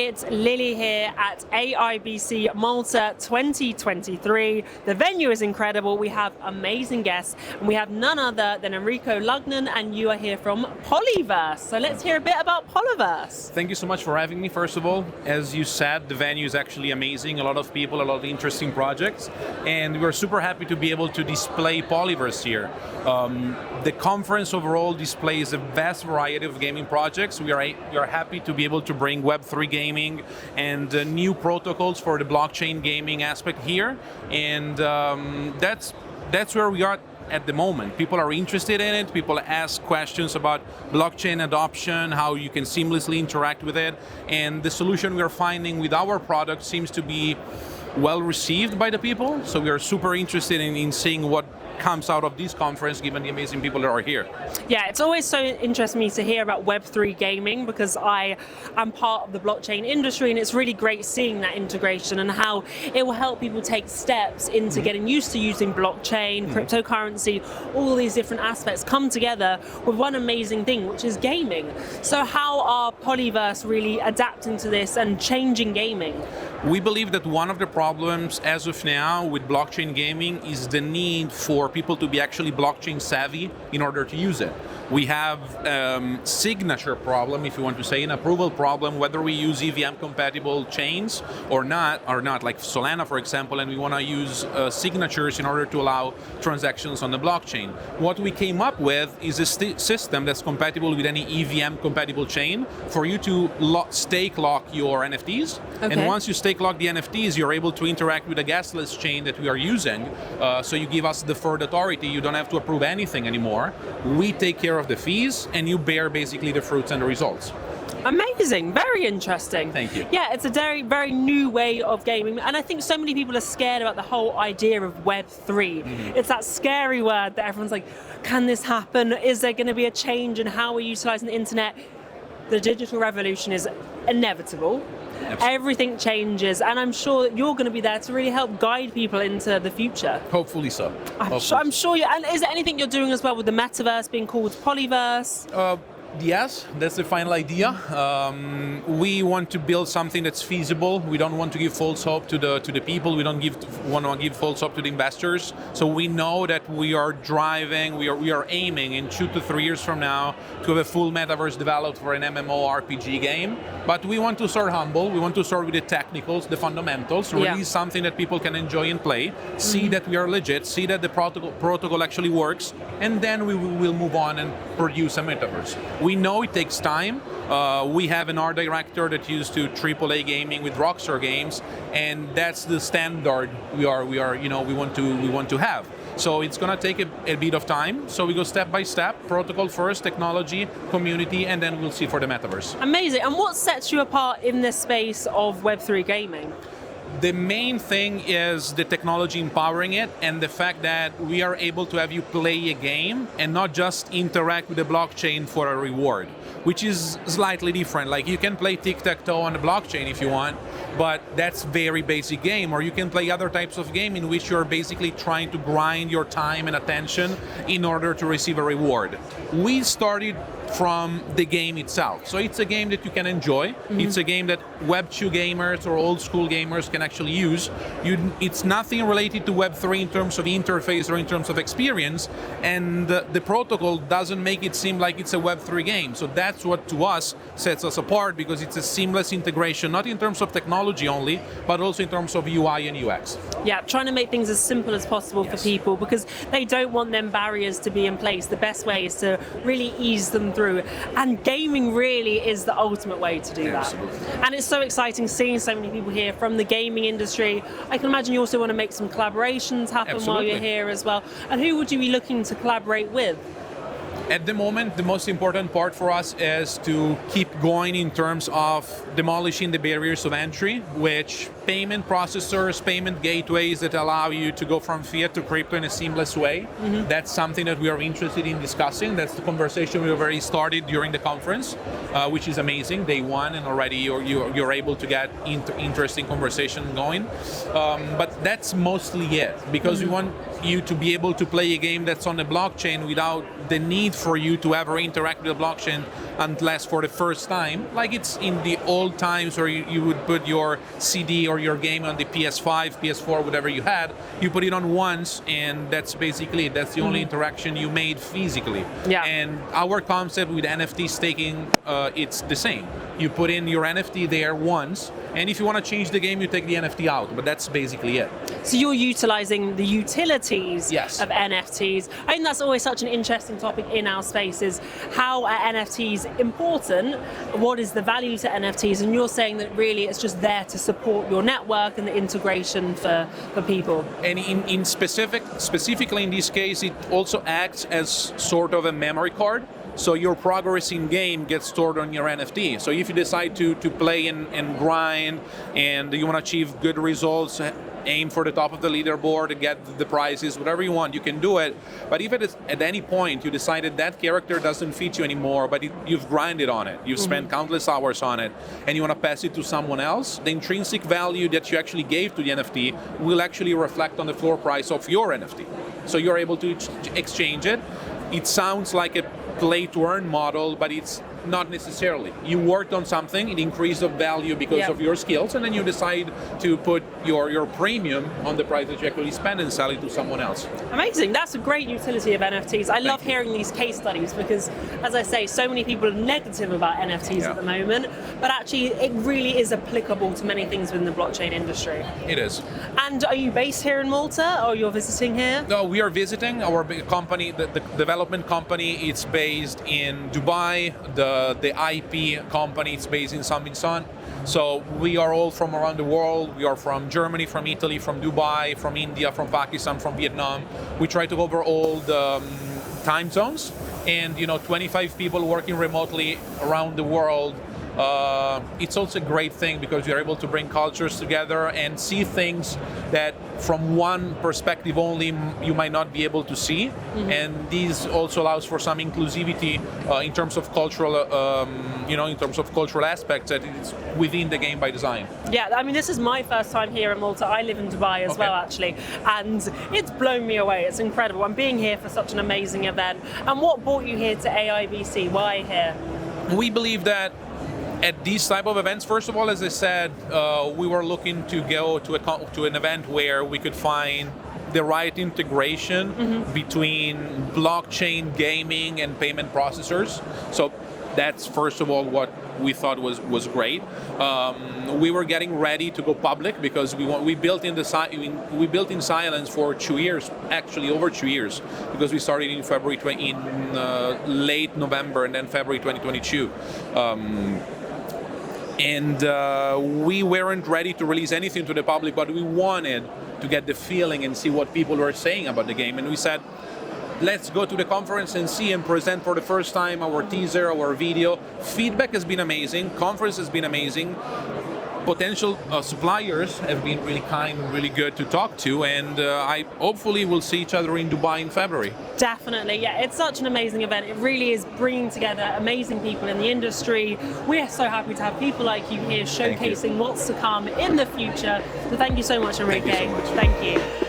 it's Lily here at AIBC Malta 2023. The venue is incredible. We have amazing guests, and we have none other than Enrico Lugnan, and you are here from Polyverse. So let's hear a bit about Polyverse. Thank you so much for having me, first of all. As you said, the venue is actually amazing. A lot of people, a lot of interesting projects, and we're super happy to be able to display Polyverse here. The conference overall displays a vast variety of gaming projects. We are happy to be able to bring Web3 gaming and new protocols for the blockchain gaming aspect here, and that's where we are at the moment. People are interested in it. People ask questions about blockchain adoption, how you can seamlessly interact with it, and the solution we are finding with our product seems to be well received by the people. So we are super interested in seeing what comes out of this conference, given the amazing people that are here. Yeah, it's always so interesting me to hear about Web3 gaming, because I am part of the blockchain industry, and it's really great seeing that integration and how it will help people take steps into getting used to using blockchain, cryptocurrency, all these different aspects come together with one amazing thing, which is gaming. So how are Polyverse really adapting to this and changing gaming? We believe that one of the problems as of now with blockchain gaming is the need for people to be actually blockchain savvy in order to use it. We have signature problem, if you want to say, an approval problem, whether we use EVM-compatible chains or not, like Solana, for example, and we want to use signatures in order to allow transactions on the blockchain. What we came up with is a system that's compatible with any EVM-compatible chain for you to stake lock your NFTs. Okay. And once you stake lock the NFTs, you're able to interact with a gasless chain that we are using. So you give us deferred authority. You don't have to approve anything anymore. We take care of the fees, and you bear basically the fruits and the results. Amazing, very interesting. Thank you. Yeah, it's a very, very new way of gaming, and I think so many people are scared about the whole idea of Web3. It's that scary word that everyone's like, can this happen? Is there going to be a change in how we're utilizing the internet? The digital revolution is inevitable. Absolutely. Everything changes, and I'm sure that you're going to be there to really help guide people into the future. Hopefully so. I'm sure you. And is there anything you're doing as well with the Metaverse being called Polyverse? Yes, that's the final idea. We want to build something that's feasible. We don't want to give false hope to the people. We don't want to give false hope to the investors. So we know that we are driving, we are aiming in 2 to 3 years from now to have a full Metaverse developed for an MMO RPG game. But we want to start humble. We want to start with the technicals, the fundamentals, release something that people can enjoy and play, see that we are legit, see that the protocol actually works, and then we will move on and produce a Metaverse. We know it takes time. We have an art director that used to AAA gaming with Rockstar Games, and that's the standard we want to have. So it's going to take a bit of time. So we go step by step, protocol first, technology, community, and then we'll see for the Metaverse. Amazing. And what sets you apart in this space of Web3 gaming? The main thing is the technology empowering it, and the fact that we are able to have you play a game and not just interact with the blockchain for a reward, which is slightly different. Like, you can play tic-tac-toe on the blockchain if you want, but that's very basic game. Or you can play other types of game in which you're basically trying to grind your time and attention in order to receive a reward. We started from the game itself. So it's a game that you can enjoy. It's a game that Web2 gamers or old school gamers can actually use. It's nothing related to Web3 in terms of interface or in terms of experience, and the protocol doesn't make it seem like it's a Web3 game. So that's what, to us, sets us apart, because it's a seamless integration, not in terms of technology only, but also in terms of UI and UX. Yeah, trying to make things as simple as possible for people, because they don't want them barriers to be in place. The best way is to really ease them through, and gaming really is the ultimate way to do that. Absolutely. And it's so exciting seeing so many people here from the gaming industry. I can imagine you also want to make some collaborations happen while you're here as well. And who would you be looking to collaborate with? At the moment, the most important part for us is to keep going in terms of demolishing the barriers of entry, which payment processors, payment gateways that allow you to go from fiat to crypto in a seamless way. That's something that we are interested in discussing. That's the conversation we already started during the conference, which is amazing. Day one, and already you're able to get interesting conversation going. But that's mostly it, because we want you to be able to play a game that's on the blockchain without the need for you to ever interact with the blockchain unless for the first time, like it's in the old times where you would put your CD or your game on the PS5, PS4, whatever you had, you put it on once and that's basically it. That's the only interaction you made physically. Yeah. And our concept with NFT staking, it's the same. You put in your NFT there once, and if you want to change the game, you take the NFT out, but that's basically it. So you're utilizing the utilities Yes. of NFTs. I think that's always such an interesting topic in our space, is how are NFTs important? What is the value to NFTs? And you're saying that really it's just there to support your network and the integration for people. And specifically in this case, it also acts as sort of a memory card. So your progress in game gets stored on your NFT. So if you decide to play and grind and you want to achieve good results, aim for the top of the leaderboard, get the prizes, whatever you want, you can do it. But if at any point you decided that character doesn't fit you anymore, but you've grinded on it, you've spent countless hours on it, and you want to pass it to someone else, the intrinsic value that you actually gave to the NFT will actually reflect on the floor price of your NFT. So you're able to exchange it. It sounds like a play-to-earn model, but it's not necessarily. You worked on something, it increased the value because of your skills, and then you decide to put your premium on the price that you actually spend and sell it to someone else. Amazing. That's a great utility of NFTs. I love hearing these case studies because, as I say, so many people are negative about NFTs at the moment, but actually it really is applicable to many things within the blockchain industry. It is. And are you based here in Malta, or you're visiting here? No, we are visiting. Our big company, the development company, it's based in Dubai. The IP company, it's based in Samingsan. So we are all from around the world. We are from Germany, from Italy, from Dubai, from India, from Pakistan, from Vietnam. We try to cover all the time zones, and 25 people working remotely around the world. It's also a great thing because you're able to bring cultures together and see things that from one perspective only you might not be able to see. And this also allows for some inclusivity in terms of cultural, in terms of cultural aspects that it's within the game by design. Yeah, I mean, this is my first time here in Malta. I live in Dubai as well, actually, and it's blown me away. It's incredible. I'm being here for such an amazing event. And what brought you here to AIBC? Why here? We believe that at these type of events, first of all, as I said, we were looking to go to an event where we could find the right integration between blockchain, gaming, and payment processors. So that's first of all what we thought was great. We were getting ready to go public because we built in silence for 2 years, actually over 2 years, because we started in late November and then February 2022. And we weren't ready to release anything to the public, but we wanted to get the feeling and see what people were saying about the game. And we said, let's go to the conference and see and present for the first time our teaser, our video. Feedback has been amazing. Conference has been amazing. Potential suppliers have been really kind and really good to talk to, and I hopefully will see each other in Dubai in February. Definitely, yeah. It's such an amazing event. It really is bringing together amazing people in the industry. We're so happy to have people like you here showcasing what's to come in the future. So thank you so much, Enrico. Thank you so much. Thank you.